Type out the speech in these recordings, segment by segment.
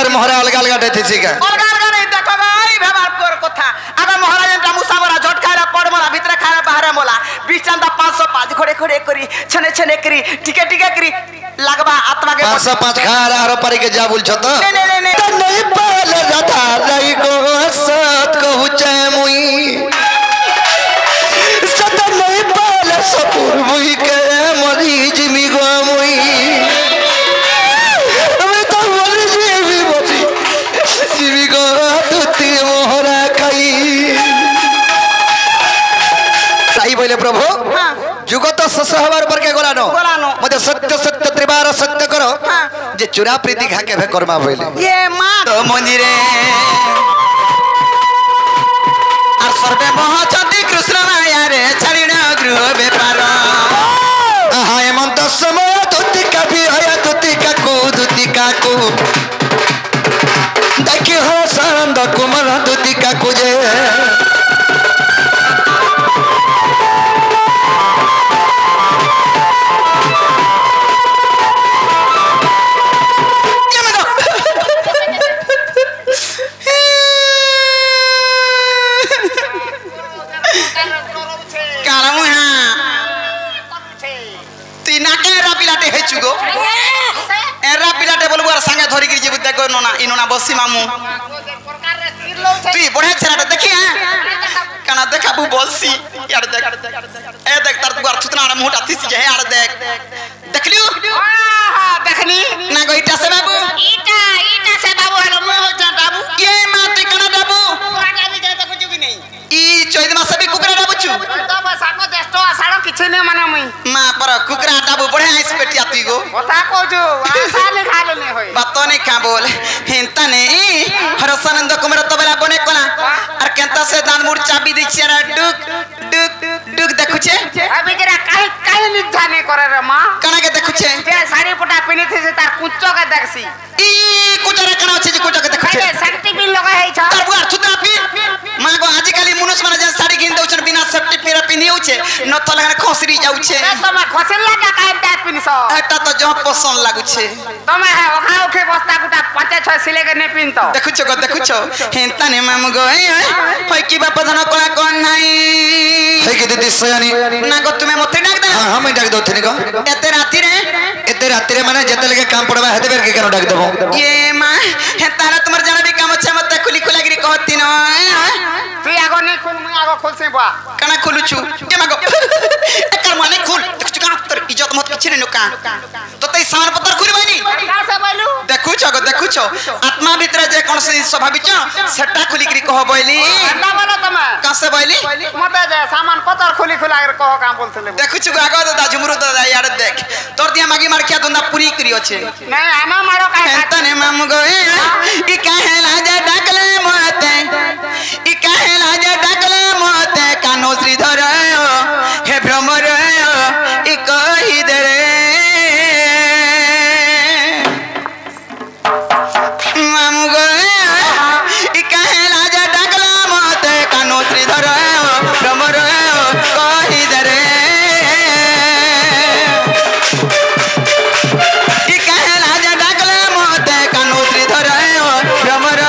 Sir मोहरा अलग अलग देती सी का अलग अलग नहीं देखो भाई व्यवहार कर कथा अगर महाराज ने मुसावरा झट खाला पड़ मोला भीतर खाला बाहर मोला बीच चंदा 505 खड़े खड़े करी छने छने करी टिके टिके करी लगवा आत्मा के 505 खा आरो पारी के जा बोल छ त नहीं पाल जाता नहीं को सत को हुचे मुई सत नहीं पाल सपुर मुई के मरी जिमी गो मुई हमें तो मरी जिमी बची जिमी गो तुती मोहरा खाई सही बोले प्रभु जुगत शश हबार पर के गलानो मते सत्य सत्य त्रिबार सत्य करो जे चुरा प्रीति खा के कर्मा बोले ये मां तो मंदिरे आर सर्वे महाचंदी कृष्ण माया रे छाड़िना गृह व्यापार हाय मंत समय दुति का भी है दुति का को देखि हो सानंद कुमार दुति का कुजे इनोना बसी मामू तुई बढ़े छरा देखि कना देखाबू बसी यार देख ए देख तार दुआर छुतना मुहटा तिसी जे यार देख देखलियो हां देखनी ना गो ईटा से बाबू ईटा से बाबू हलो मु होता बाबू ये माती कना बाबू राजा भी जाय देखु भी नहीं ई 14 मास भी कुकरा डाबुछु तो साको देस्तो आसाड़ किछ ने माने मुई मा पर कुकरा डाबू बढ़े आइस पेटिया तुई गो कथा कहजो आशा ले खा ले होय बात नहीं का बोल हिंता नहीं हरसानंद कुमार तो बेला बने कोला और केंता से दान मुड़ चाबी दी छरा डुक डुक डुक देखुछे अभी जरा काहे काहे निधा नहीं करे रे मां कना के देखुछे जे साड़ी पटा पिनी थे तार कुच्चो के देखसी ई कुचरे कना छै जे कुचो के देखुछे अरे सेफ्टी पिन लगा है छ तार बुआर छुता पी मां को आज काली मनुष्य माने जे साड़ी किन दउछन बिना सेफ्टी पिन पिनी होछे न तो लगन खसरी जाउछे तमे खसर लगा काहे टाइप पिनसो एटा तो जो पसंद लागुछे तमे है ओखा ओखे बस्ता गुटा 5-6 सिले के ने पिन तो देखुछो हेंता ने माम गो होय की बाप धन कोला कोन नाही हे के दीदी सयानी ना गो तुमे मते डाक दे हां हम डाक दो थनी को एते राती रे माने जते लगे काम पड़बा हेते बेर के केनो डाक देबो ये मां हेंता रे तुमर जाना भी काम अच्छा मत खुली खुलागिरी कहती न तू आगो नहीं खुल मैं आगो खोल से बा कना खुलुछु के मागो एकर माने खुल देखछु का तर इज्जत मत किछ ने का तो तई सामान पत्थर खुली बानी का से बोलू देखुछो आत्मा भीतर जे कोन से स्वाभाविक सेटा खुली करी कह बोली ना बोला तमे का से बोली मते जे सामान पत्थर खुली खुलागिरी कह का बोलथले देखुछु आगो दादा झुमरू दादा यार देख तोर दिया मागी मार किया दोना पूरी करी अछि नहीं आमा मारो का तने माम गो ई काहे लाजे डाकले मते ई काहे लाजे डाकले मते कानो श्रीधर हे भ्रमर ई कहि दे रे माम गो ई काहे लाजे डाकले मते कानो श्रीधर भ्रमर कहि दे रे ई काहे लाजे डाकले मते कानो श्रीधर भ्रमर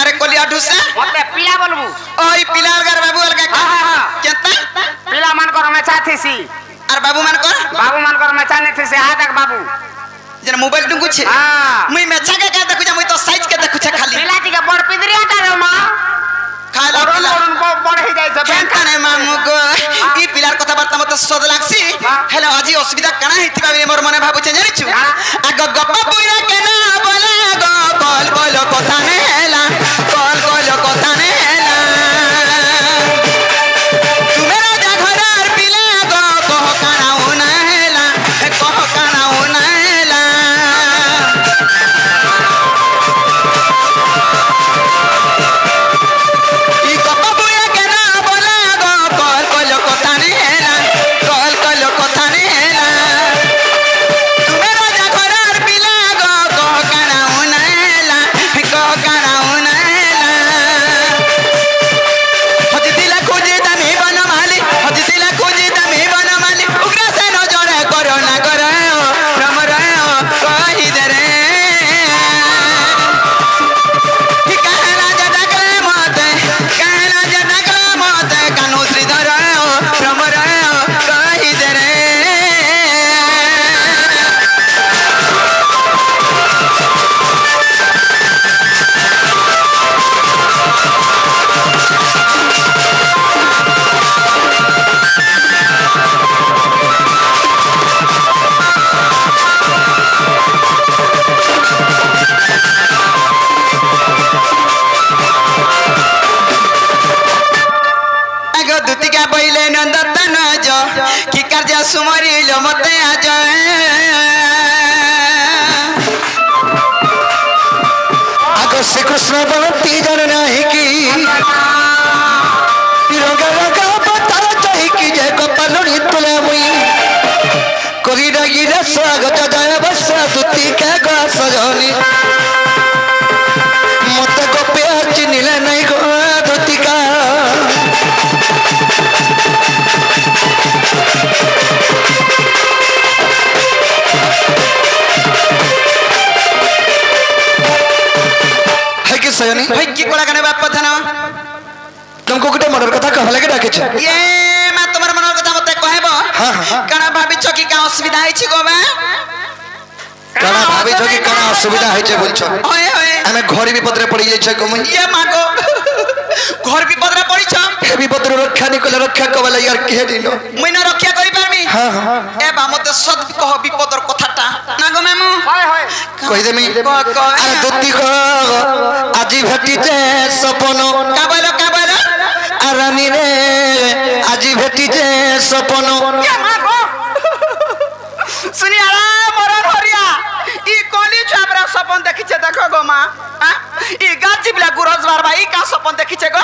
कारे कोलिया ढुसे मते पिला बोलबू ओई पिला अलगार बाबू अलगा हां केता पिला मान कर में चाथीसी और बाबू मान कर में चाने थी से आ देख बाबू जन मोबाइल डुंगु छे हां मुई मेछा के देखु जा मुई तो साइज के देखु छे खाली पिला जी के बड़ पिदरी हटा रे मां खाला पिला बड़ ही जाय छ केनताने मामू गो ई पिलार कथा बार्ता मते सद लागसी हेलो आजी असुविधा कणा हितिबा बे मोर मने भाबु छे जानिछु आग गप्पा पुरा केना बोला गो कल कल कथा ने हेला कल कल कथा ने हेला तुमे राजा घरार पिला गो कह काना उना हेला कह काना उना हेला ई गप्पा पुरा केना बोला गो कल कल कथा ने हेला कल कल कथा ने हेला तुमे राजा घरार पिला गो कह काना उना हेला कह काना उना हेला हजी दिला खोजे दमे बनमाली हजी दिला खोजे दमे बनमाली उग्र से नजर करो ना करो राम राम कहि दे रे ही कहना जे डकले मत कानो श्रीधर राम राम कहि दे रे आगो दुतिका पहिले नंदतन जो की कार्य सुमरिल मते आज आगो श्री कृष्ण भक्ति जन नहीं की रंगा रंगा पतार चाही की जय गोपालनी तुले मुई कोरी रगी रे स्वागत जय बस दुती के गा सजनी मत गोपे चिनिले नहीं गो दुतिका है कि सजनी भाई की कोला कने बाप पथना तुमको गोटे मनर कथा कहले के डाके छ ये मैं तुम्हार मनर कथा मते कहबो हाँ। कना भाभी छकी का असुविधा है छी गोबा काना भाभी जो कि काना असुविधा है छे बोल छ ओए ओए हमें घोरी विपद रे पड़ी जाय छ को मुई ये मागो घर विपद रे पड़ी छ हे विपद रे रक्षा निकल रक्षा कबला यार के दिन मुई ना रक्षा करि पारमी हां ए बा मते सद कह विपदर कथाटा ना गो मेमू हाय हाय कहि देमी क अरे दुती को आजी भेटी जे सपन का बोलो आरानी रे आजी भेटी जे सपन ये मागो सुनी आरा मरन हरिया ई कोली छाबरा सपन देखि छे देखो गो मां हां ई गाची बिला गुरज बार भाई का सपन देखि छे गो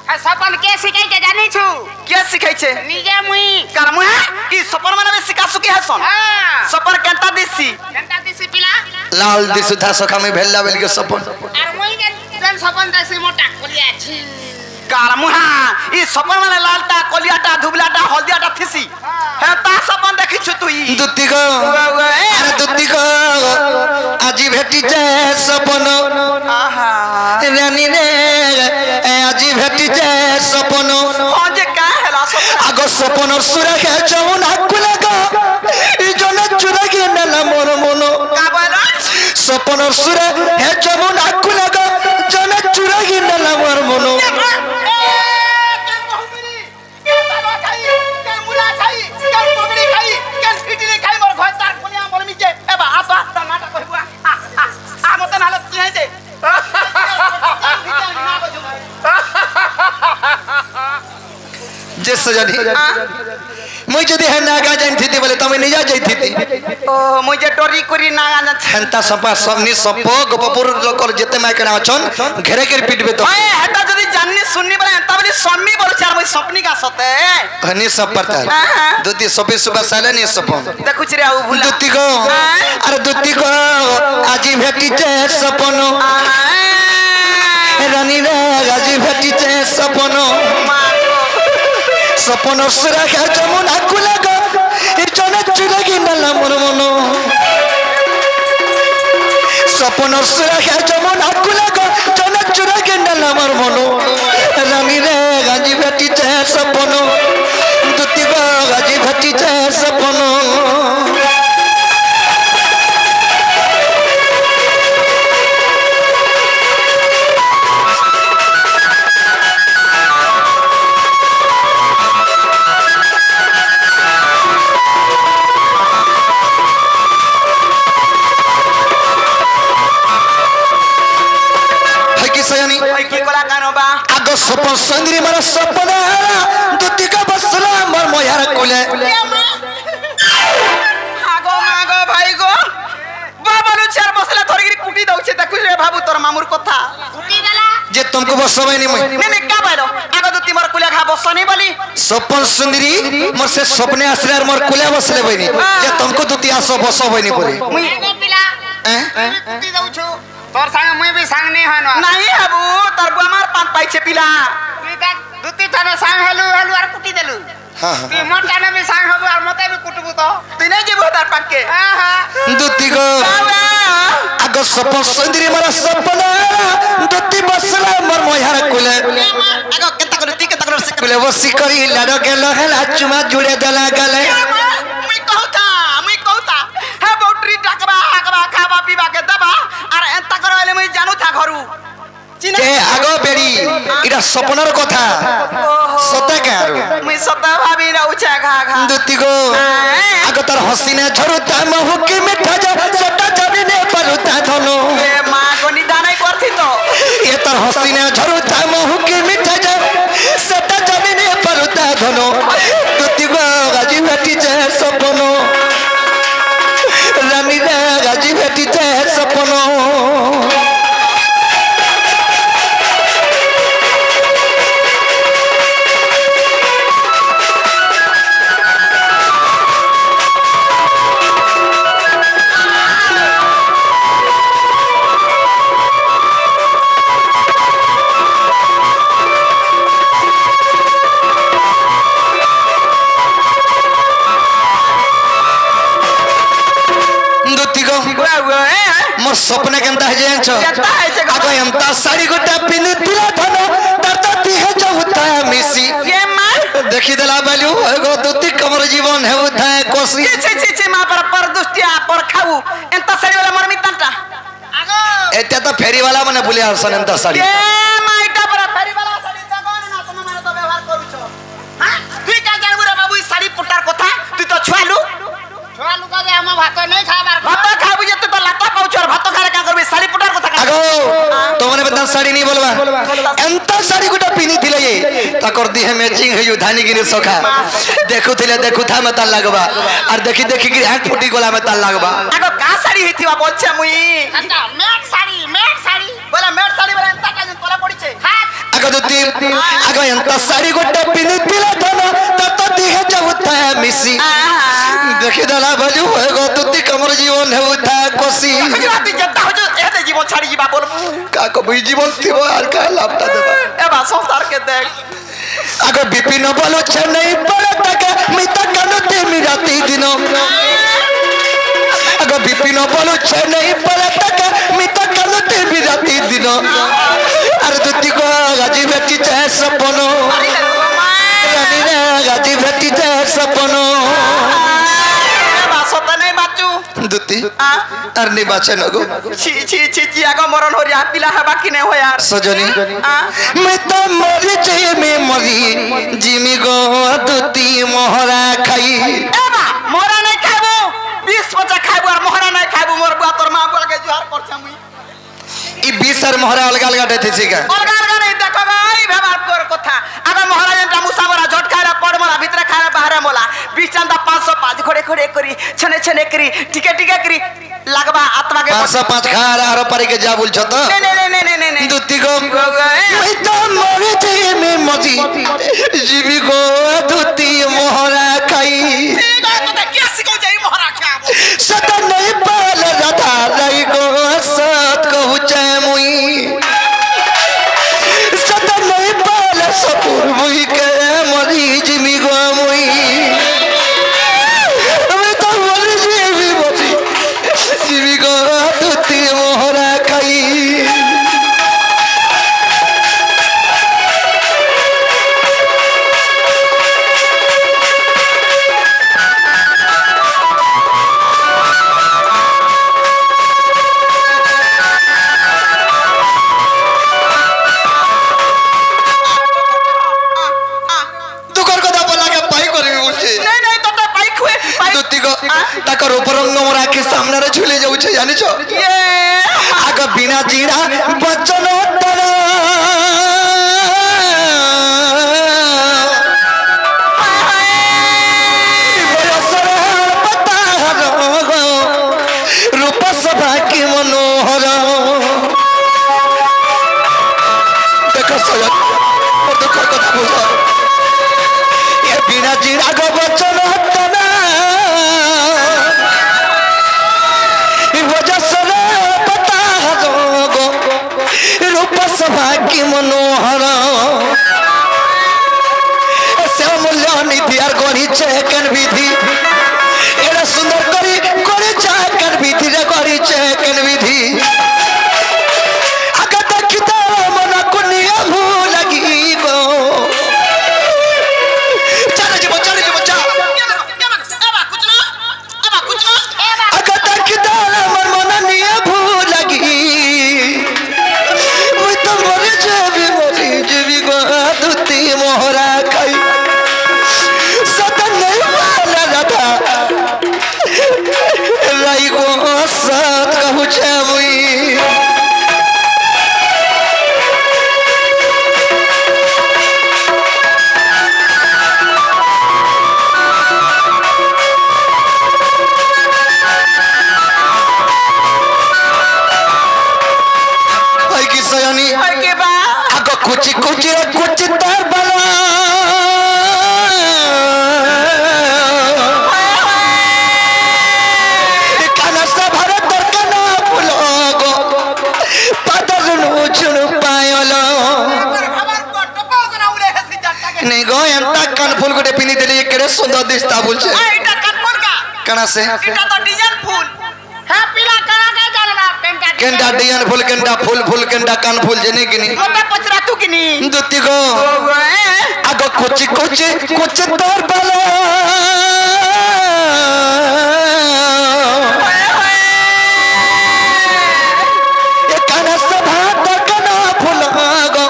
है सपन के सिखाई के जानी छु के सिखाई छे निजे मुई कर मुहे ई सपन माने में सिका सुकी हसन हां सपन केंता दिसी घंटा दिसी पिला लाल दिसुधा सखा में भेल्ला बेल के सपन और मुई के सपन दिसी मोटा कोलिया छी कार मुहा ई सपन माने लालटा कोलियाटा धुबलाटा हल्दियाटा थिसी हे ता सपन देखि छु तुई दुती को अरे दुती को आजी भेटी जे सपन आहा रानी रे आजी भेटी जे सपन हो जे का हेला सपन आगो सपन सुरा के जमुन आकु लगा ई जने चुरा के नला मोर मोनो का बोलो सपन सुरा हे जमुन आकु लगा जने चुरा के नला मोर मोनो जे सजनी मुई जदी है नागा जाइन थी बोले तमे निजा जाई थी ओ मुझे टोरी कुरी ना आना हंता सपा सबनी सपो गोपपुर लोकर जेते माय केना अछन घेरे के पिटबे तो ओए हटा जदी जाननी सुननी बोले ता बोली सन्नी बोल चार मुई सपनी का सते हनी सब पड़ता दुती सपे सुबह साले नहीं सपन देखु छिरे आउ भूला दुती को अरे दुती को आजी भेटी जे सपनो रानी रे आजी भेटी जे सपनो सपनो सुरा के जमुन आकु लगा ई जने चुरगी नला मोर मनो सपनो सुरा के जमुन आकु लगा চনা চুরা গেন্ডাল আমার মনো রানী রে গাজি ভেটিছে সপন দুতি গো গাজি ভেটিছে সপন सपन संगरी मारा सपना दुती का बसला मर मोयार कुले आगो मागो भाई गो बाबालु चार बसला थोरगिरी कुटी दउछे देखु रे बाबू तोर मामुर कथा कुटी देला जे तुमको बसबै नि ने का बालो आगो दुती मर कुले खा बसनी बोली सपन संगरी मोर से सपने आसले और मोर कुले बसले बइनी जे तुमको दुती आसो बसबै नि परे मुई पिला कुटी दउछु तोर संग मुई भी संग नहीं हन नहीं हबू तोर बुआ मार पान पाइछे पिला तुई तक दुती थाने संग हेलु हेलु आर कुटी देलु हां हां तुई मन थाने भी संग हबू आर मते भी कुटबू तो तुई नहीं जेबू तार पाक के हां हां दुती गो आगो सपन संगरी मारा सपना दुती बसला मर मोयार कुले आगो केता कर से कुले बसी करी लाडो गेलो हेला चुमा जुड़े देला गले मुई कहता हे बाउंड्री डाकबा हाकबा खाबा पीबा के दबा आर एंता करले मुई जानू था घरु के आगो बेड़ी इरा सपनर कथा सता कारो मुई सता भाबी रहू छे घा घा दुती गो आगो तर हसीने झरुता महुकी मिठा जा सटा जमीने परुता धनो ए मां कोनी दानाई करथि तो ये तर हसीने झरुता महुकी मिठा जा सटा जमीने परुता धनो दुती गो गाजी बेटी जे सपनो रानी रे गाजी बेटी जे सपनो मोर सपने केनता है जेंचो आगो एंता साड़ी गोटा पिनतिला धनो तत तिहे जउता मिसी ये मार देखि देला बालू एगो दुती कमर जीवन है उठा कोसी छे मां पर दुष्टिया पर खाऊ एंता साड़ी वाला मरमी तंटा आगो एते तो फेरी वाला मने बुले हसन एंता साड़ी ए माइटा पर फेरी वाला साड़ी जगन ना तुम माने तो व्यवहार करू छो हां तू का जानबू रे बाबू ई साड़ी पुटार कथा तू तो छुआलू का जे हम भात नहीं खाबार भात खाबू जे तो लाता पाउछ और भात खारे का करबे साड़ी पुटार कथा आगो तो मने बता साड़ी नहीं बोलबा एंता साड़ी गोटा पिनी थिले ये तकर दी है मैचिंग है युधानी गिरे सखा देखु था में ताल लगबा और देखि कि हाथ फुटी गोला में ताल लगबा आगो का साड़ी हिथिवा बोलछे मुई अंदा मेट साड़ी बोला मेट साड़ी वाला एंता का तोला पड़ी छे आगो दुती आगो एंता साड़ी गोटा पिनी थिले धनो तत दिहे जउता मिसी देखि दला बाजू एगो दुती कमर जीवन है उठा कोसी गुजराती जनता हो जो एते जीवन छाड़ी जीवा बोलबू का को बुई जीवन थिबो आर का लापटा देबा ए बा संसार के देख आगो बिपिन बोलो छ नहीं पड़ता के मिता कनुते मिराती दिनो आगो बिपिन बोलो छ नहीं पड़ता के मिता कनुते मिराती दिनो अरे दुती को गाजी बेटी चाहे सपनो रानी रे गाजी बेटी चाहे सपनो दुती अरनी बाचे नगो छी आगो मरण हो रिया पिला हबा कि नहीं हो यार सजनी मैं तो मरी जे में मरी जिमी गो दुती मोहरा खाई ए बा मोहरा नहीं खाबो 20 बच्चा खाबो और मोहरा नहीं खाबो मोर बुआ तोर मां बोल के जुहार करछ मुई ई 20 और मोहरा अलग अलग देते छी का अलग अलग नहीं देखो भाई व्यवहार कर कथा आगो मोहरा जेंटा मुसावरा झट खारा पड़ मोला भीतर खारा बाहर मोला 20 चंदा 505 खड़े खड़े करी छने करी टिके करी लगबा आत्मा के 505 खारा आरो पारी के जा बोल छ त नहीं दुती गो मैं तो मरी जे में मरी जिमी गो दुती मोहरा खाई तो क्या सिको जाई मोहरा खाबो सदा नहीं पाल राधा रही गो सत कहू चाहे मुई सदा नहीं पाल सपुर मुई के मरी जिमी गो मुई मैं तो मरी जिमी गो दुती मोहरा खाई को ताकर उपरंग मोर आखि सामने रे झुली जाउ छे जानि छो आग बिना जीरा बचन तन रूप सभा की मनोहर देख सजन और दुखर कथा बुझ ये बिना जीरा गो बचन तना वजसर पता गो रूप सभा की मनोहर से मूल्य निधि और गढ़ी चेकन विधि एड़ा सुंदर करी करे चेकन विधि रे गढ़ी चेकन विधि आका देखिता मन कुनिया भूल लगी गो चल जे बच्चा आका देखिता मन निया भूल लगी मुई तो मरे जेबी गो दुती मोहरा खाई सतन नहीं वाला राधा लाई गो सत कहू छे मुई हाय की सयानी हाय के बा आगो कुची कुची कुची तार बला काना सभर तर कना फुलोगो पदरनु चुनु पायलो नहीं गो एंता कान फूल गुटे पिनी देली केड़े सुंदर दिसता बोल छे एटा कटमर का कना से एटा तो डिजाइन फूल है पीला करा के जालना पेंटा केंडा डिजाइन फूल केंडा फूल केंडा कान फूल जने किनी मोटा पचरा तू किनी दुती गो आगो कुची कुची कुची तार बला काना सभा तर कना फुलोगो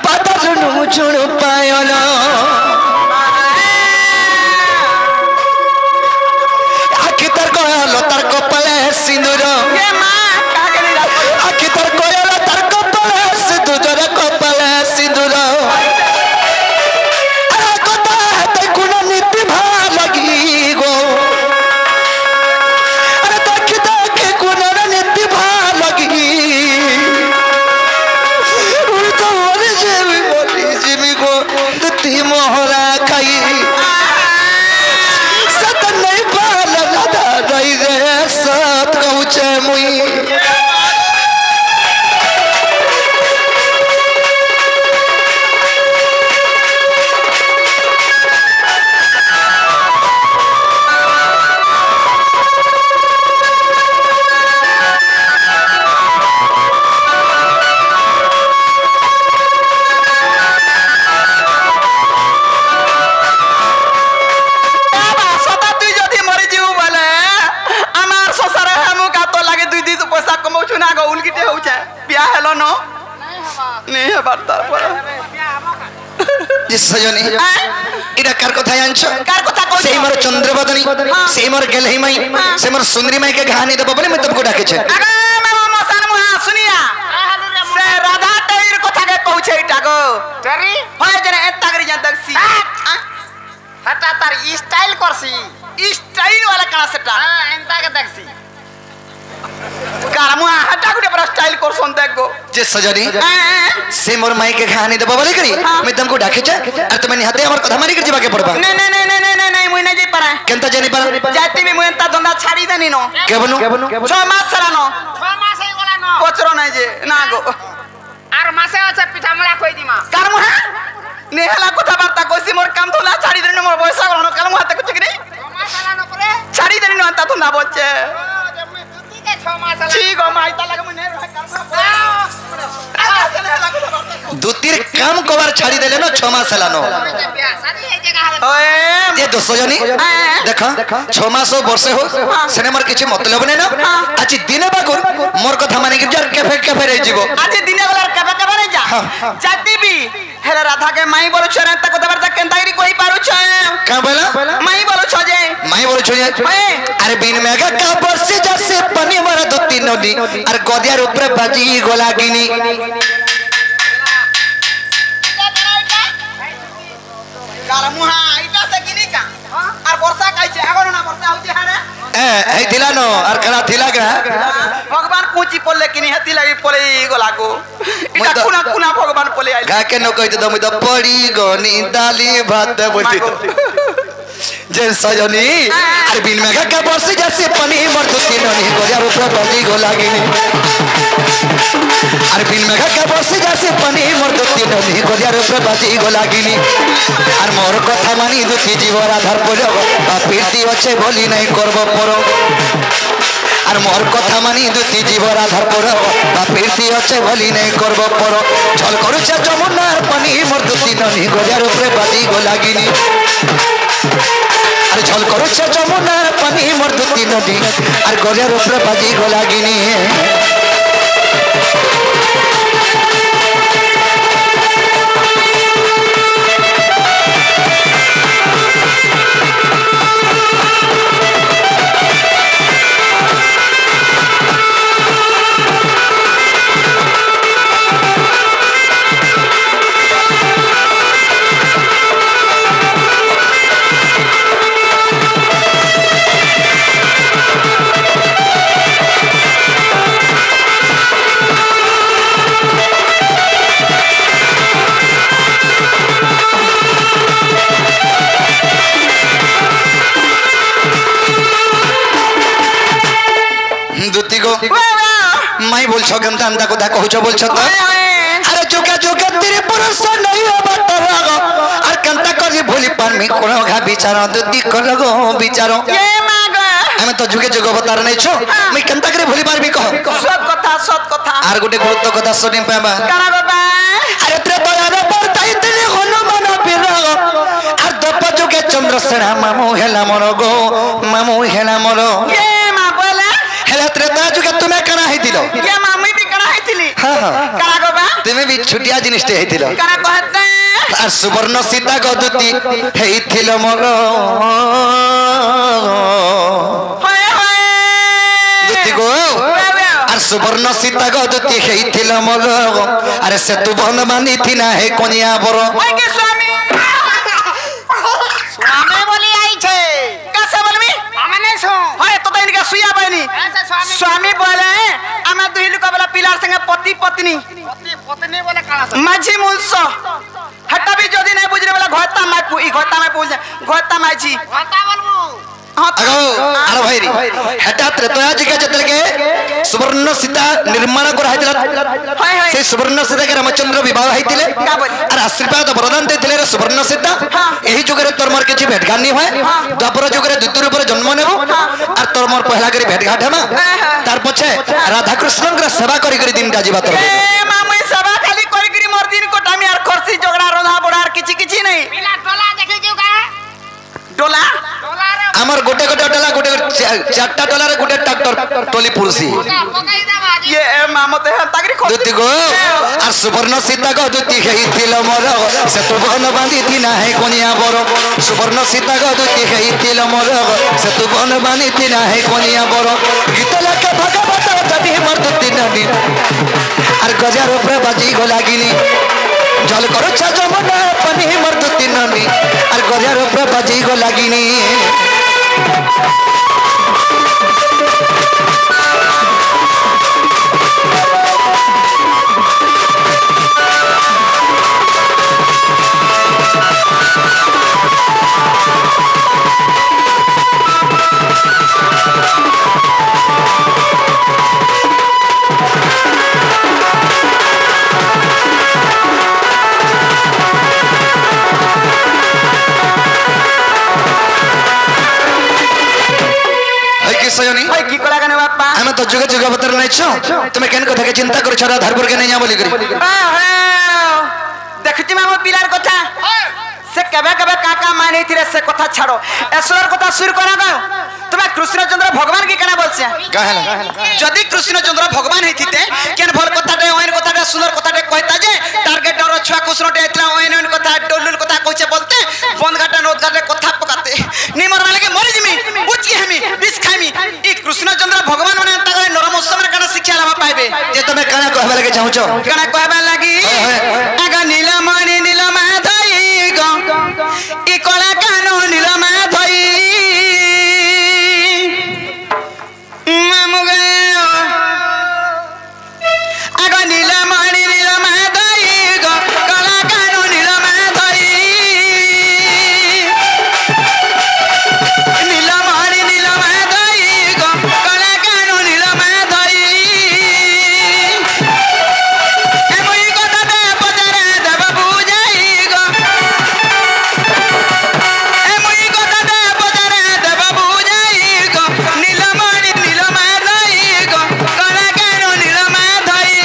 पदरनु चुनु पायलो आखि तर गलो तर कपले सिंदूर ये मां कागली आखि तर गलो तर कपले सिंदूर कपले सिंदूर अरे कता ते गुण नीति भा लगी गो अरे देखि गुण नीति भा लगी तो बोली जेबी गो दुती मोहरा खाई सत नहीं पाल राधा रही रे सत कहू छे मुई सता तुई जदी मरि जीव बोले अमार ससरा हमु का तो लागे दुई दी तो पैसा कमाउ छु ना गो उलगिटे हो छे बियाह हेलो न नहीं है बात पर जिस सजनी इडा कार कथा जानछो कार कथा कहू सेई मोर चंद्रबदनी सेई मोर गेलही माई से मोर सुंदरी माई के कहानी देबो बोले मैं तुमको डाके छे अरे मामा मसान मुहा सुनिया से राधा तेर कथा के कहू छे इटा गो तेरी होय जने एता करी जा दक्सी हटा तार स्टाइल करसी स्टाइल वाला कना सेटा हां एंता के दक्सी कार मुहा हटा गुटे पर स्टाइल करसन देख गो जे सजनी से मोर माई के कहानी देबो बोले करी मैं तुमको डाके छे और तुम निहाते हमर कथा मारी कर जीवा के पड़बा नहीं मुई नहीं जाई पारा केनता जानी पारा जाती भी मुई एंता धंधा छाड़ी देनी नो केबनु 6 मास सरा नो 6 मास हे गोला नो पचरो नहीं जे ना गो आर मासे আছে পিঠা মুড়া কই দিমা কার মুহা নেহালা কথা বার্তা কইছি মোর কাম ধুলা ছাড়ি দেনি মোর পয়সা গনো কাল মুহা তাকু ঠিক নেই 6 মাস চালানো পরে ছাড়ি দেনি নো তা তো না বলছে জমি দুটি কে 6 মাস চালা ঠিক ও মাইতা লাগে মুই নেই রহ কাম দুতির কাম কবার ছাড়ি দেলে না 6 মাস হেলানো ओए ये दोस्त जनी देखा 6 मास हो वर्षे हो सेने मोर किछि मतलब नै ना आज दिने बागुर मोर कथा माने कि जर कैफे कैफे रह जीवो आज दिने वाला कैफे कैफे रह जा जाती भी हेला राधा के माई बोलो छ त कथा बार्ता केंतागिरी कोई पारु छ का बोला माई बोलो छ जे माई बोल करू छुए अरे बिन मेघा का बरसे जैसे पानी मारा दो तीन नदी अरे गदियार ऊपर बाजी गोला गिनी गाला मुहा इटा से गिनी का और वर्षा काइছে आगो ना वर्षा होती है रे ए थिला नो और कड़ा थिला का भगवान पूंची पड़ले किनी हती लगी पड़े गोला को इटा कुना कुना भगवान पड़ले आइले गा के नो कहित दम द पड़ी गनी दाली भात बोलती तो जे सजनी अरे बिन मेघा का बरसे जैसे पानी मर दो तीन नदी गदियार ऊपर बाजी गोला गिनी अरे बिन मेघा का बरसे जैसे पानी मर दो तीन नदी गदियार ऊपर बाजी गोला गिनी আর মোর কথা মানি দুটি জীবর আধার পড়ব প্রীতি আছে বলি নাই করব পর আর মোর কথা মানি দুটি জীবর আধার পড়ব প্রীতি আছে বলি নাই করব পর ছল করুছে যমুনার পানি মোর দুটি ননি গজার উপরে বাজি গোলাগিনি আর ছল করুছে যমুনার পানি মোর দুটি নদী আর গজার উপরে বাজি গোলাগিনি माई बोल छो गंदा अंदा को दा कहू छो बोल छो तो अरे जोका जोका तेरे पुरुष नहीं हो बतरागो और कंता करी भूली पार में कोनो घा बिचारो दुदी करगो बिचारो ये मागो हमें तो जुगे जुगे बतार नहीं छो मैं कंता करे भूली पार भी कहो सत कथा आर गुटे गुरुत्व कथा सुनि पाबा काना बाबा अरे तेरे दयार पर ताई तेरे हनुमान बिरागो और दप जुगे चंद्रसेना मामू हेला मोरो गो मामू हेला मोरो ये मा बोला हेला तेरे दया जुगे तुम्हें कना है दिलो ये मामी भी कना हैतिली हां काना बाबा तुम्हें भी छुटिया जिनिसटे है दिलो काना कहते আর সুবর্ণ সীতা গদতি হেইছিল মর হয় হয় দুতি গো আর সুবর্ণ সীতা গদতি হেইছিল মর আরে সেতু বন্ধ মানি থিনা হে কনিয়া বড় ওই কে স্বামী স্বামী বলি আইছে কাছে বলবি মানে শো হয় তো তাই নিকা সুইয়া পাইনি স্বামী বলে আমরা দুই লোক বলা পিলার সঙ্গে পতি পত্নী পত্নী বলে কালা মাঝি মুলস हटा भी जदी नहीं बुझरे वाला घोता मैं पूछ घोता माची घोता बोलबो अगो अरे भाई रे हटा त्रेतया जी के जतल के सुवर्ण सीता निर्माण कर हाइतला से सुवर्ण सीता के रामचंद्र विवाह हाइतिले और आशीर्वाद वरदान देथिले रे सुवर्ण सीता एही जुगरे तोर मोर किछि भेटघाट नि होय द्वापर जुगरे द्वितीय रूप रे जन्म नेबो और तोर मोर पहला करी भेटघाट हेमा तार पछे राधा कृष्ण के सेवा करी करी दिन का जीवा तोर ए मामई सेवा खाली करी करी मोर दिन को टाइम यार खर्ची झगड़ा रोधा बोड़ार किछि नहीं बिना टोला देखे क्यों का डोला আমার গোটে গোটে টলা গোটে চারটা টলারে গোটে ট্রাক্টর টলি পুরুষি ये मामते तागरी खो দুতি গো আর সুবর্ণ সীতা গো দুতি হেইছিল মোর সেতু বন বাঁধি থিনা হে কোনিয়া বড় সুবর্ণ সীতা গো দুতি হেইছিল মোর সেতু বন বাঁধি থিনা হে কোনিয়া বড় গীত লেখা ভাগবত যদি মোর দুতি নদী আর গজার উপরে বাজি গোলাগিনি জল করো ছা যমুনা পানি মোর দুতি নদী আর গজার উপরে বাজি গোলাগিনি हमें तो जुगे जुगे बतर नहीं छो तुम्हें केन कथा के चिंता करो छरा धरपुर के नहीं जा बोली करी देखछि मामो पिलार कथा से कबे कबे काका माने थिरे से कथा छाड़ो ऐश्वर कथा सुर करा गयो तुम्हें कृष्णचंद्र भगवान की केना बोलछे काहेला जदी कृष्णचंद्र भगवान हेथिते केन भल कथाटे ओइन कथाटे सुंदर कथाटे कहता जे टारगेट और छुआ कृष्णटे आइतला ओइन ओइन कथा डोलुल कथा कहछे बोलते बंद घाटा नोद घाटे कथा पकाते निमर वाले के मरि जिमी चाहूछ कणा कहबा लगी आग नीलमणि नीलमा धई गो ई कला कानो नीलमा धई मामु गयो आग नीलमणि नीलमा धई गो कला कानो नीलमा धई नीलमणि नीलमा धई गो कला कानो नीलमा धई एमुई कथा दे पचारे देव बुझाई गो एमुई कथा दे पचारे देव बुझाई गो नीलमणि नीलमा धई गो कला कानो नीलमा धई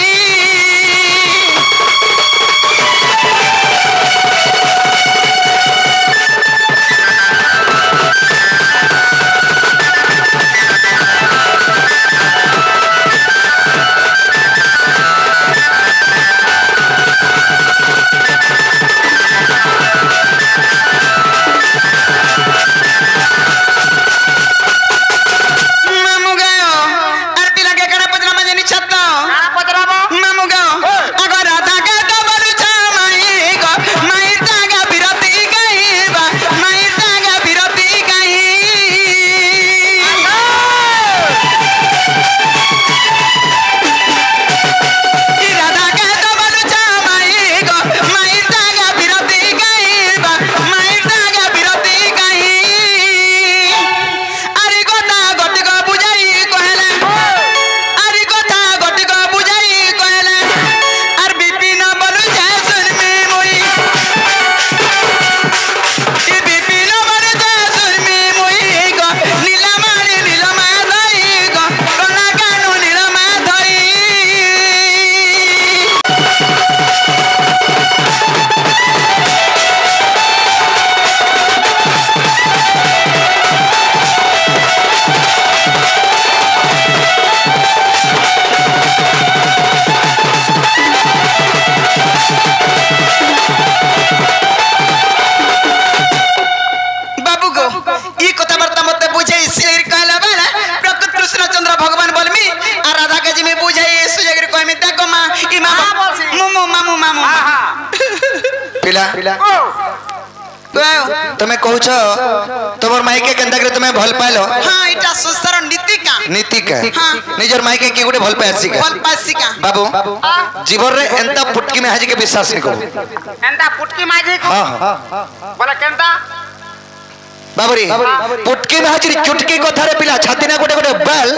मामू गयो आरती लगे करा पजरा मजे नि छत्ता काना पचराबो मामू गयो अगर राधा के तो बलुचा माई गो माई जागा बिरती गईबा माई जागा बिरती गई ई राधा के तो बलुचा माई गो माई जागा बिरती गईबा माई जागा बिरती गई अरे गोता गोटी को बुझाई कहले अरे गोता गोटी को बुझाई कहले अर बिपिन बोलू जय सुन में मोई ई बिपिन बोलू जय सुन में मोई गो नीलमणि नीलमा धई गो कला कानो नीलमा धई बाबू गो ई कथाबार्ता मते बुझाई सिलेर कहला बेला प्रकृत कृष्ण चंद्र भगवान बोलमी आ राधा के जी में बुझाई सुजगिर कहमी देखो मां ई मामा मुमु मामू मामू पिला ओ तमे कहूछ तमर माइके केंदा करे तमे भल पाइलो हां इटा सुसर नीति का नीति का हाँ। निजर माइके के गुटे भल पाइसी का फल पासी का बाबू जीवन रे एंता पुटकी में हाजी के विश्वास नहीं करू एंता पुटकी माजी को हां हां बोले केंता बाबरी पुटकी में हाजी चुटकी को थारे पिला छाती ना गोटे गोटे बेल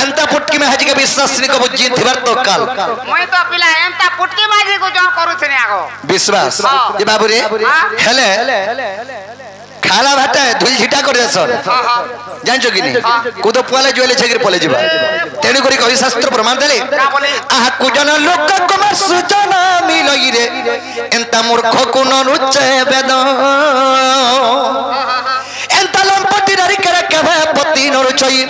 एंता पुटकी में हाजी के विश्वास नहीं कबो जीत थिबार तो काल मैं तो पिला एंता पुटकी माजी को जो करू छने आगो विश्वास जे बाबूरे हेले खाला भाटा धुल झिटा कर देसन जानचो कि नहीं कुदो पुआले जोले छेगिर पले जिबा तेनु करी कवि शास्त्र प्रमाण देले आहा कुजन लोक कुमार सुजना मिलई रे एंता मूर्ख कुन रुचे वेद एंता लंपटी नारी करे कभे पति नरुचई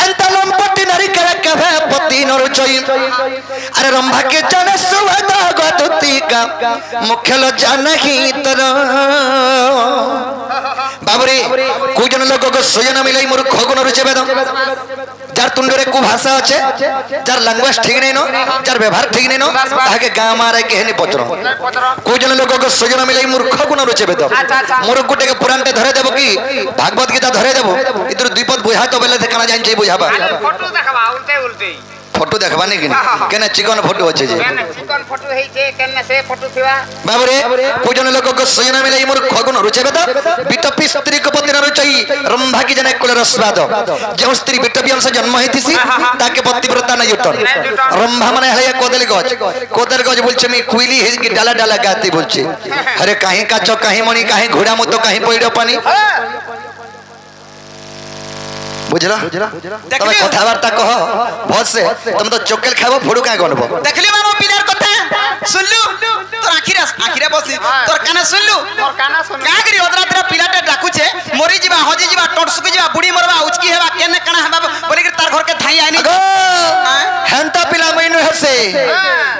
एंता लंपटी नारी करे कभे पति नरुचई अरे रंभा के जन सुवदा गतुतिका मुख्य लज्जा नहीं तर बाबरे कुजन लोक को सुजना मिलई मूर्ख कुन रुचे वेद जार तुंडरे को भाषा अच्छे जार लैंग्वेज ठीक नहीं नो जार व्यवहार ठीक नहीं नो ताके गां मारे के नहीं पचरो कोई जन लोगों को सजना मिले मूर्ख गुण रुचे बेद मूर्ख गुटे के पुराण ते धरे देबो की भागवत गीता धरे देबो इधर द्विपद बुझा तो बेले देखना जान छै बुझाबा फोटो देखबा उल्टे उल्टे फोटो देखबा नहीं कि केने चिकन फोटो अच्छे जे केने चिकन फोटो हेइ छे केने से फोटो थिवा बाबरे कोई जन लोगों को सजना मिले मूर्ख गुण रुचे बेद बिटपी स्त्री को पति न रुचई रंभा की जने कुल रसवाद जो स्त्री बिटपी अंश जन्म हेतिसी ताके पतिव्रता न युटन रंभा माने है कोदल गज बोलछे मी कुइली हे की डाला डाला गाती बोलछे अरे काहे काचो काहे मणि काहे घोड़ा मतो काहे पइडो पानी बुझला तमे कथा वार्ता कह बहुत से तुम तो चोकेल खाबो फोड़ू का गनबो देखली मामू पिलार कथा सुनलु तोर आखिरे बसी तोर काना सुनलु तोर काना सुन का करी ओदरातरा पिलाटे डाकुछे मोरी जीवा हजी जीवा टोट सुकी जीवा बुढ़ी मरबा उचकी हेबा केने कणा हेबा बोले कि तार घर के थाई आइनी हेंता पिला मैनु हसे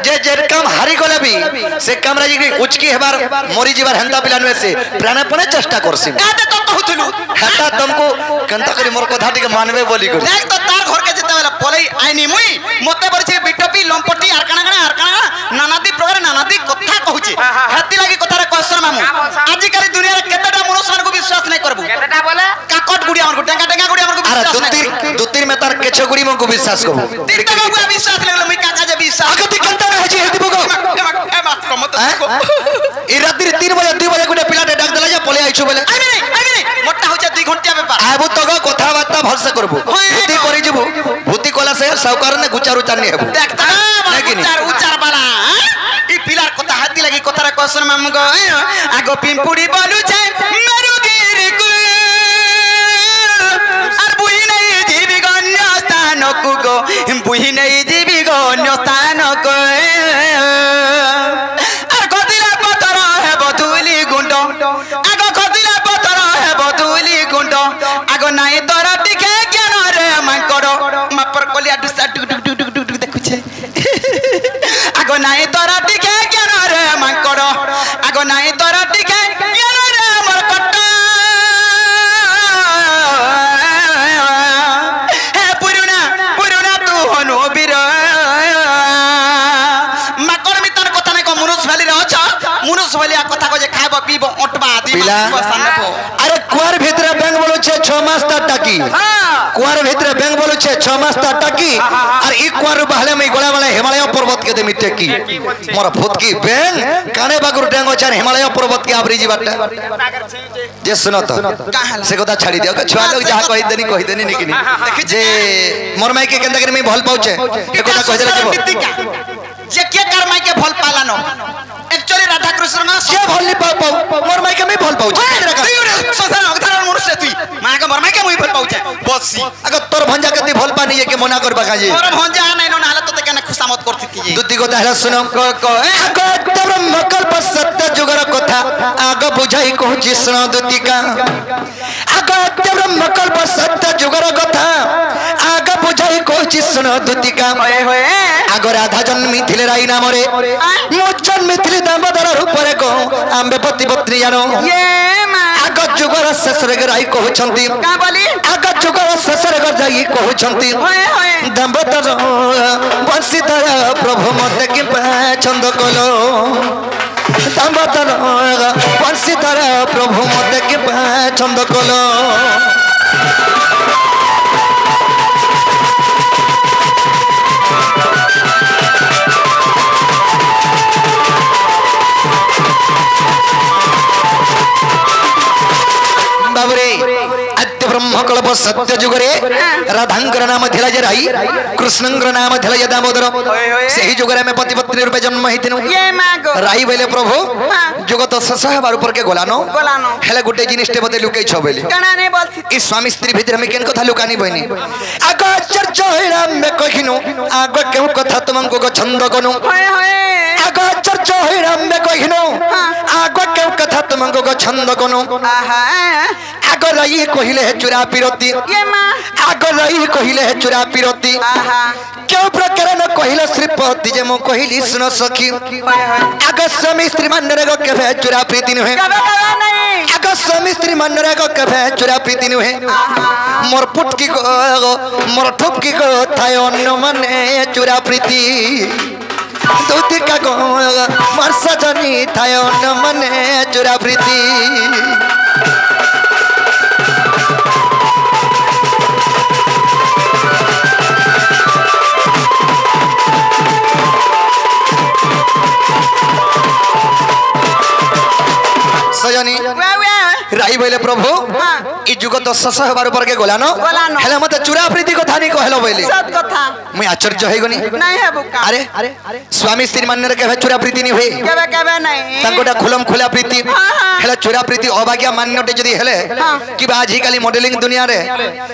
जे जेर काम हारी गले भी से कामरा जी उचकी हेबार मोरी जीवार हेंता पिला नु हसे प्राणपणे चेष्टा करसी काते तो कहथुलु हेंता तुमको कंता करी मोर कथा टिके मानबे बोली कर देख तो तार घर के जते बेला पलई आईनी मुई मते बरछे बिटपी लंपटी आर काना नानादी प्रकार नानादी कथा कहूचे हेती लागि कथारे क्वेश्चन मामू आजि काली दुनिया रे केतेटा मनुष्य मान को विश्वास नै करबू केतेटा बोले काकट गुडी हमर को टेंगा गुडी हमर को अरे विश्वास नै दुतिर में तार केछ गुडी मन को विश्वास करबू तीर्थ को विश्वास ले मुई काका जे विश्वास आगे ती कंता है जी हेती बगो ए बात को मत ई रात्रि 3 बजे 2 बजे गुडे पिलाटे डाक देला जे पले आइछु बोले आइ नहीं मोटा होचे 2 घंटा व्यापार आबू तगो कथा बार्ता भल से करबू भूति करी जबू भूति कोला से साहूकार ने गुचारू चानी हेबू देखता उचार बाला ई पिलार कथा हाथी लगी कथारा क्वेश्चन मामू गो आगो पिंपुड़ी बोलू छे मेरु गिरी को आर बुही नहीं जीवी गण्य स्थान को गो बुही नहीं जीवी गण्य स्थान को आर कदिला पतर है बदुली गुंड आगो कदिला पतर है बदुली गुंड आगो नाही तोर टिके ज्ञान रे मांकड़ मापर कलिया डुसा डुक डुक डुक डुक डुक देखु छे आगो नाही तोर टिके ज्ञान रे मांकड़ आगो नाही तोर टिके ज्ञान रे मोर कट हे पुरुना तू हनु बीर माकड़ मितर कथा नै को मनुष्य वाली रे अछ मनुष्य वाली कथा को जे खाबो पीबो ओटबा आदि सानबो अरे कुआर भीतर बैंक बोलो छे 6 मास ता टाकी कुआर भीतर बैंक बोलो छे 6 मास ता टाकी और ई कुआर बहले में गोला वाला हिमालय पर्वत के दे मिटे की मोर भूत की बैंक काने बागुर डेंगो चार हिमालय पर्वत के आबरी जी बाटा जे सुनो तो से कथा छाड़ी दियो छुआ लोग जहा कहि देनी निकिनी जे मोर माई के केंदा कर में भल पाउचे ए कथा कहि देला जीवो जे के कर माई के भल पालानो एक्चुअली राधा कृष्ण ना के भल नि पाउ मोर माई के में भल पाउचे सोसार अवतार मनुष्य तुई मां के मोर माई के मुई भल पाउचे बसी अगर तोर भंजा के भल पानी के मना करबा काजे मोर भंजा नै न हालत तो केने खुशामत करथि की दुती को ताहला सुनो को आगो ब्रह्म कल्प सत्य जुगर कथा आगो बुझाई कहूची सुनो दुती का आगो ब्रह्म कल्प सत्य जुगर कथा आगो बुझाई कहूची सुनो दुती का होए होए आगो राधा जन्मी थिले राई नाम रे मो जन्मी थिले दामोदर रूप रे को आंबे पति पत्नी जानो ये मां आगो जुगर ससरे राई कहउछंती का बोली आगो जुगर ससरे जाई कहउछंती होए होए दामोदर बंशीधर प्रभु मते कि छंद कलो दामोदर बंशीधर प्रभु मते कि छंद कलो बाबरे अद्य ब्रह्म कल्प सत्य जुगरे राधांकर नाम थिला जे राई कृष्णंकर नाम थिला जे दामोदर सही जुगरे में पति पत्नी रूपे जन्म हितिनु ये मां गो राई बेले प्रभु जगत ससह बार ऊपर के गोलानो हेले गुटे जिनिसटे बते लुकै छ बेले कणा नै बोलथि ई स्वामी स्त्री भीतर में केन कथा लुकानी बहिनी आगो चर्चा होइरा में कहिनु आगो केउ कथा तुमको को छंद कनु होए होए आगो चर्चा होइरा में कहिनु आगो केउ कथा तुमको को छंद कनु आहा आगो रही कहिले चुरा पिरती ये मां आगो रही कहिले चुरा पिरती आहा क्यों प्रकार न कहिले श्रीपति जे मो कहिली सुन सखी होए होए आगो स्वामी स्त्री मानरे को केभे चुरा प्रीति नुहे कबे नहीं आगो स्वामी स्त्री मानरे को केभे चुरा प्रीति नुहे मोर पुटकी को मोर ठुपकी को थाय अन्य मने चुरा प्रीति दूती का को मोर सजनी थाय अन्य मने चुरा प्रीति सजनी राई बोले प्रभु ई जुग तो सस हबार ऊपर के गोलानो हेले मते चुरा प्रीति कथा नहीं कहलो बोले सत कथा मैं आश्चर्य होई गनी नहीं है बुका अरे स्वामी स्त्री मानने के चुरा प्रीति नहीं हुई कबे नहीं तांकोटा खुलम खुला प्रीति हेले चुरा प्रीति अभाग्या मान्यटे जदी हेले कि आजि काली मॉडलिंग दुनिया रे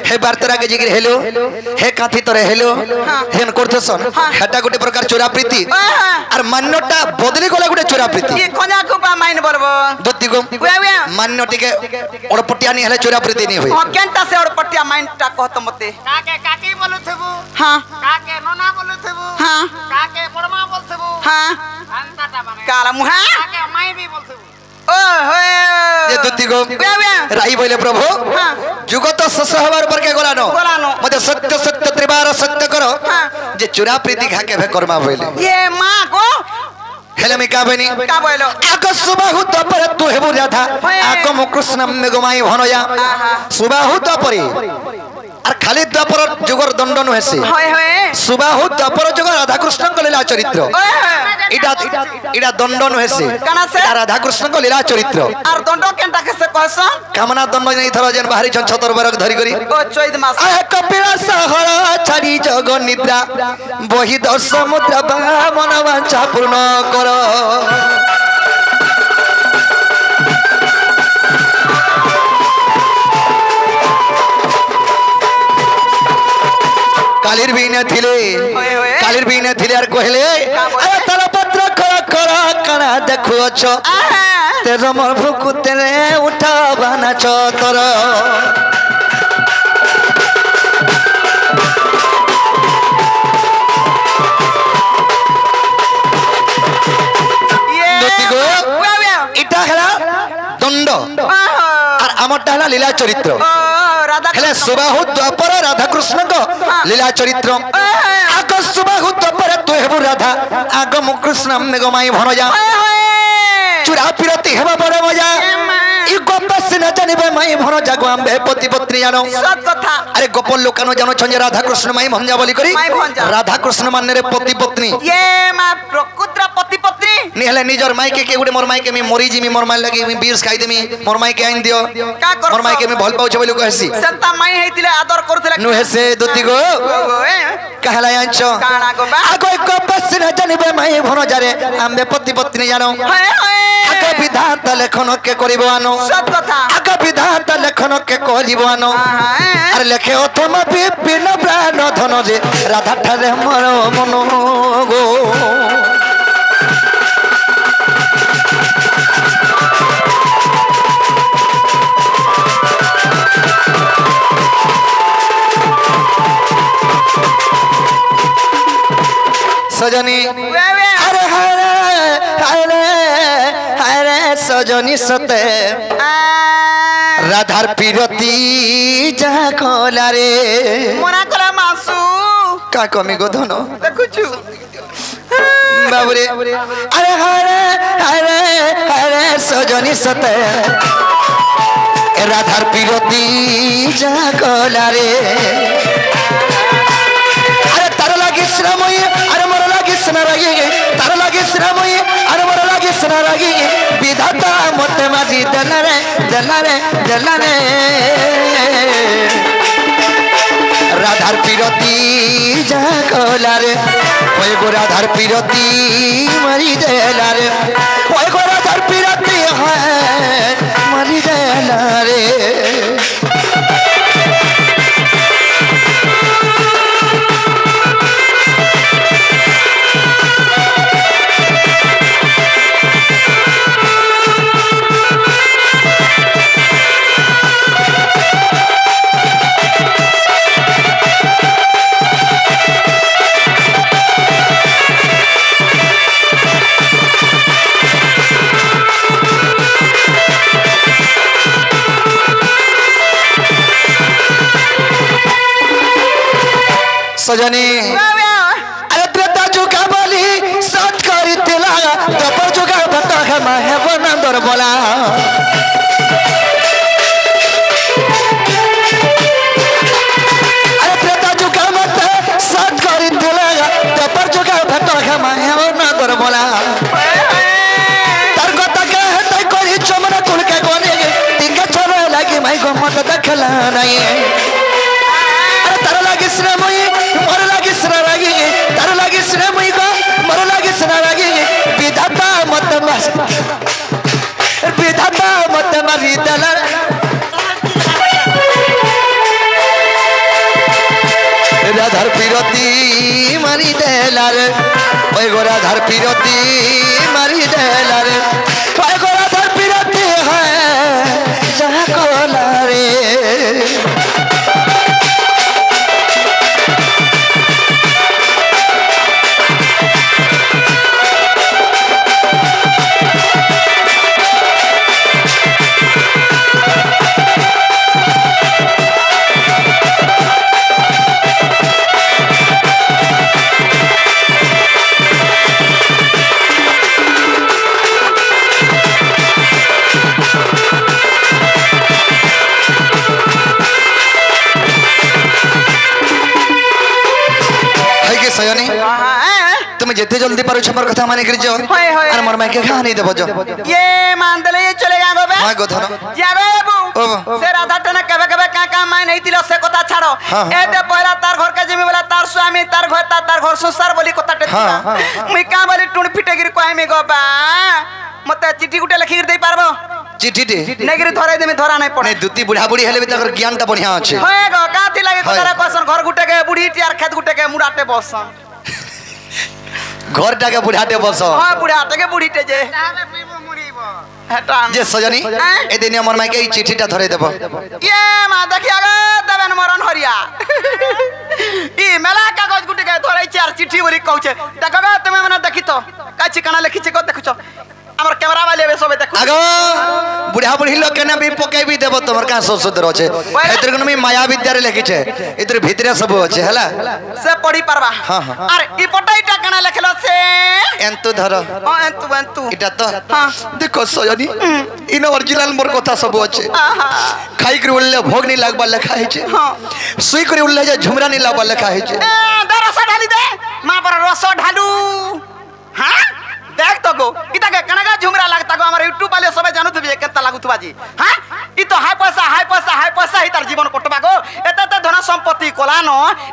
हे बार्तरा के जिगिर हेलो हे काथी तरे हेलो हेन करथसन हेटा गोटे प्रकार चुरा प्रीति और मान्यटा बदली गला गोटे चुरा प्रीति ये कोना कुपा माइन बरबो दत्ती को मान्यटी के ओड़पटिया नहीं हेले चुरा प्रीति नहीं हुई हां केनता से ओड़पटिया माइन टा कहत मते काके काकी बोलथबु हां काके नोना बोलथबु हां काके बड़मा बोलथबु हां अंताटा माने काला मुहा काके माई भी बोलथबु ओ होए ये दुत्ती को राई बोले प्रभु जुगत सस हबार पर के गोलानो गोलानो मते सत्य सत्य त्रिबार सत्य जे चुरा प्रीति खा के कर्मा बोले ये माँ को हेले में का बनी का बोलो आको सुबह हो तो पर तू हेबु राधा आको मो कृष्ण में गोमाई भनया सुबह हो तो परी আর খালি দ্বাপর যুগর দণ্ড নহেছে হয় হয় সুবাহ দ্বাপর যুগ রাধা কৃষ্ণଙ୍କ লীলা চরিত্র এটা এটা দণ্ড নহেছে কানাছে রাধা কৃষ্ণଙ୍କ লীলা চরিত্র আর দণ্ড কেনটা কেসে কহসন কামনা দণ্ড নাই থর যেন বাহারি ছন ছতর বরক ধরি করি ও চৈত মাস আ কপিলা সহর ছাড়ি জগ নিদ্রা বহি দশ মুদ্রা মন বাঞ্ছা পূর্ণ কর কালির বিনে থিলে কালির বিনে থিলে আর কহিলে আরে তালপত্র খড় খড় কানা দেখুছ তের মোর ভুকু তেরে উঠা বানাছ তোর এটা হলা দণ্ড আর আমারটা হলা লীলা চরিত্র হেলে সুবাহু দ্বাপর রাধা কৃষ্ণ লীলা চরিত্র আগ সুবাহু দ্বাপর তু হেবু রাধা আগ মু কৃষ্ণ মেঘমাই ভনজা চুরা পিরতি হেবা বড় মজা ই গপ সিনা জানিবে মাই ভনজা গো আম্বে পতি পত্নী জানো সত কথা আরে গোপল লোকানো জানো ছঞ্জে রাধা কৃষ্ণ মাই ভঞ্জা বলি করি রাধা কৃষ্ণ মানে রে পতি পত্নী ये मा प्रकृत्र पति पत्नी নিহলে নিজর মাইকে কে গুড়ে মোর মাইকে আমি মরি জিমি মোর মাই লাগি আমি বিষ খাই দেমি মোর মাইকে আইন দিও का कर মোর মাইকে আমি ভাল পাউছ বলি কইছি संता माई हेतिले आदर करथिले नु हेसे দুতি গো कहला आंच काना गो बा आगो एक बस न जानबे माई भनो जारे आम्बे पति पत्नी जानो हाय हाय आगो विधाता लेखन के करिबो आनो सत कथा आगो विधाता लेखन के करिबो आनो अरे लेखे अथम विपिन प्राण धन जे राधा ठारे मोर मन गो सजनी अरे हरे हरे हरे सजनी सते राधार पिरती जा कोला रे मोना कला मासु का कमी गो धनो देखुछु बाबरे अरे हरे हरे हरे सजनी सते राधार पिरती जा कोला रे अरे तार लागी श्रमई अरे मोर लागी स्ना रागी तार लागी श्रमई अरे मोर लागी स्ना रागी विधाता मते माजी देला रे राधार पिरती जा कोला रे ओए गो राधार पिरती मरी देला रे ओए गो राधार पिरती है मरी देला रे सजनी अरे त्रेता जुका बोली सत करी तिला दपर जुका भट्टा है माहे बनंदर बोला अरे त्रेता जुका मत सत करी तिला दपर जुका भट्टा है माहे बनंदर बोला तार कथा के हटै करी चमना कुल के कोने तिका छोरा लागी माई गो मत देखला नहीं अरे तार लागी श्रमई मोर लागी स्ना रागी तार लागी श्रमई गो मोर लागी स्ना रागी विधाता मत मारी दला राधार पिरती मारी देला रे ओए गो राधार पिरती मारी देला रे ओए गो राधार पिरती है जहाँ कोला रे सयनी তুমি যেতে জলদি পারো আমার কথা মানে করে যাও হয়, হয়। আর মোর মাইকে খানি দেব যাও ये मान दले ये चले गए बे মাই কথা যাবে বাবু ओ। से राधा टना कबे कबे का माय नहीं दिलो से কথা ছাড়ো हाँ, हाँ। एते पहला तार घर के जमी वाला तार स्वामी तार घर संसार बोली কথা टे हाँ, हाँ। मुई का बोली टुण फिटे गिर कोई में गो बा मते चिट्ठी गुटे लिखि गिर दे पारबो চিঠিটি नेगिर धरे दे में धरा नहीं पड़े মানে দুতি বুড়া বুড়ি হেলে তার জ্ঞানটা বঢ়িয়া আছে होए गो काती लागे হয়। कोतारा कोसन घर गुटे के बुढ़ी टियार खेत गुटे के मुड़ाटे बसन ঘরটাকে বুড়াতে বস हां बुढ़ाटे के बुढ़ी टे जे हेटान যে সজনী হ্যাঁ? এদিন আমার মাইকে এই চিঠিটা ধরে দেব ये मा देखिया गे देवन मरण हरिया ई मेला कागज गुटे के धरै चार चिट्ठी बोली कहू छे देखबे तुमे मने देखि तो का चिकना लिखि छे को देखु छ हमर कैमरा वाले बे सबे देखु আগো বুড়া বুড়ি লোক কেন বি পকাই বি দেব তোমার কাছে সুন্দর আছে এদের কোন মায়া বিদ্যারে লিখিছে এদের ভিতরে সব আছে হেলা से पढ़ी परबा हाँ, हाँ। अरे ई पटाईटा कना लिखलो से এন্তু ধর ओ एंतु এটা তো हाँ। দেখো সজনী ইন অরিজিনাল মোর কথা সব আছে आहा খাই করে উল্লে ভোগ নি লাগবা লেখা হইছে हाँ সুই করে উল্লে যে ঝুমরা নি লাগবা লেখা হইছে ए रस ढाली दे मां पर रस ढालू हां देख तो गो इता के कनगा झुमरा लागता गो हमर यूट्यूब वाले सबे जानत बे केता लागुत बाजी हां ई तो हाई पैसा ही तार जीवन कटबा गो एते ते धन संपत्ति कोला न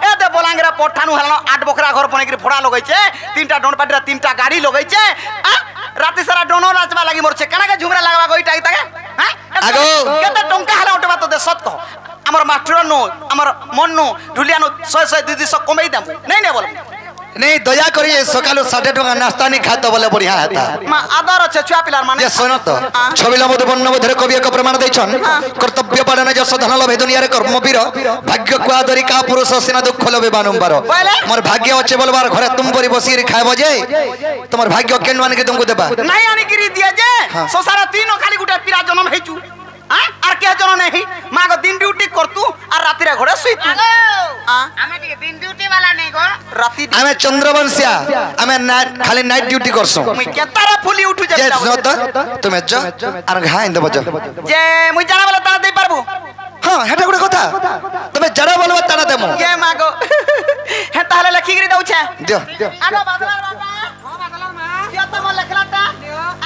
ए दे बोलांगरा पठानु हलन 8 बकरा घर बनेगिर फोड़ा लगै छे तीनटा डोन पाटीरा तीनटा गाड़ी लगै छे हां राती सारा डोनो नाचबा लागि मोर छे कनगा झुमरा लागबा गो इटा इता के हां आगो। केते टंका हला उठबा तो दे सत कह हमर मास्टर नो हमर मन नो ढुलिया नो 100 200 कमाई दम नहीं नहीं बोल नहीं दया करी सकालू 60 टका नाश्ता नहीं खाता बोले बढ़िया हेता मा आदर আছে ছুয়া পিলার মানে যে শোনো তো ছবিলা মধ্যে বর্ণবোধের কবি এক প্রমাণ দেইছন কর্তব্য পালন যশ ধন লভে দুনিয়ারে কর্মবীর ভাগ্য কুয়াদরি কা পুরুষ সিনা দুঃখ লবে বানম্বার বলে? মোর ভাগ্য আছে বলবার ঘরে তুম পরি বসি খাইব যে তোমার ভাগ্য কেন মানকে তুমকু দেবা নাই আনি গিরি দিয়ে যে সোসারা তিন খালি গুটা পিরা জন্ম হেচু হ্যাঁ আর কে জন নেহি মা গো দিন ডিউটি করতু আর রাতিরে ঘরে শুইতু আমি টিকে দিন ডিউটি वाला नहीं गो রাতি আমি চন্দ্রবংশিয়া আমি খালি নাইট ডিউটি করছো মুই কেতারা ফুলি উঠু যে যাই শোনো তো তুমি য আর ঘাই দেব য যে মুই জানা বলে তারা দেই পারবো হ্যাঁ হেটা গুড়ে কথা তুমি যারা বলবা তারা দেমু কে মা গো হে তাহলে লেখি গিরি দউছে দিও আগো বাদলার বাবা हो बदलाल मा কিয়া তো মো লেখলাটা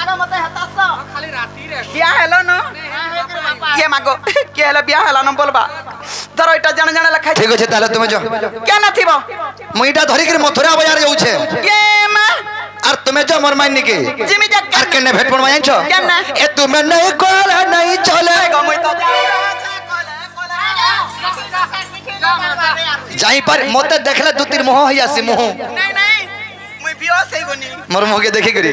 আগো মতে হেতাছ खाली राती रे কিয়া হেলো ন কে মা গো কে হেলো বিয়া হেলো ন বলবা ধর এটা জানা জানা লেখাই ঠিক আছে তাহলে তুমি যাও কে না থিব মুইটা ধরি করে মথুরা বাজার যাউছে কে মা আর তুমি যাও মোর মাইনি কে জিমি যা আর কেনে ভেট পড় মাইছ কেনে? এ তুমি নাই কোলা নাই চলে গো মুই তো যাই পার মতে দেখলে দুতির মোহ হই আসি মোহ নাই নাই মুই বিয়া সেই গনি মোর মুখে দেখি করি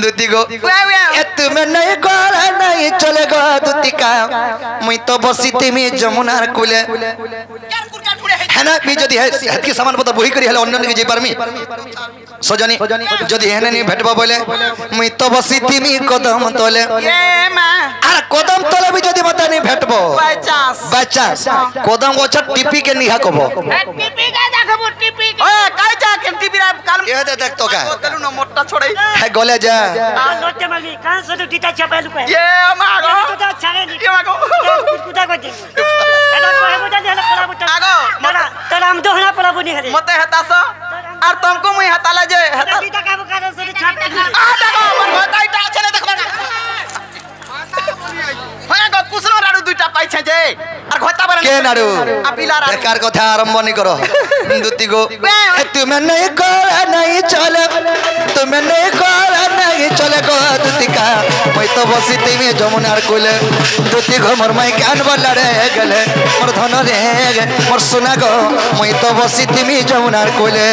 দুতি গো ওয়া ওয়া এ তুমি নাই কোলা নাই চলে গো দুতি কা মুই তো বসি তুমি যমুনার কুলে কেন কুরকান ফুড়ে হ্যাঁ না আমি যদি হেতকি সামান পত্র বহি করি হলে অন্য নিকে যাই পারমি সজনী যদি হেনে নি ভেটবা বলে মুই তো বসি তুমি কদম তলে এ মা আর কদম তলে বি যদি মতে নি ভেটবো বাই চান্স বাচ্চাস কদম গছ টিপি কে নিহা কব টিপি का देखबो टिपी ওই কাই যা কেন টিভি রা কাল এ দে দেখ তো কা গলু ন মোটটা ছড়াই হ্যাঁ গলে যা लोटे मगी कहां से तो टीटा छपेलु पे এ মা গো तो तो छागे नी এ মা গো कुटा को दे एटा को हेबो दे हला पला बुटा আগো तोरा हम तो हना पला बुनी हरे মতে হেতাছ আর তুমকো মুই হেতালা যে হেতা टीटा का बुका से छाप আ দেখো আমার গতাইটা আছে না দেখবা হয় গো কুসনো রাড়ু দুইটা পাইছে যে আর ঘতা বলে কে নাড়ু আপিলা রাড়ু বেকার কথা আরম্ভ নি করো দুতি গো এ তুমি নাই কোলা নাই চলে তুমি নাই কোলা নাই চলে গো দুতি কা মই তো বসি তুমি যমুনার কুলে দুতি গো মোর মাই কান বলাড়ে গেলে মোর ধন রে মোর সোনা গো মই তো বসি তুমি যমুনার কুলে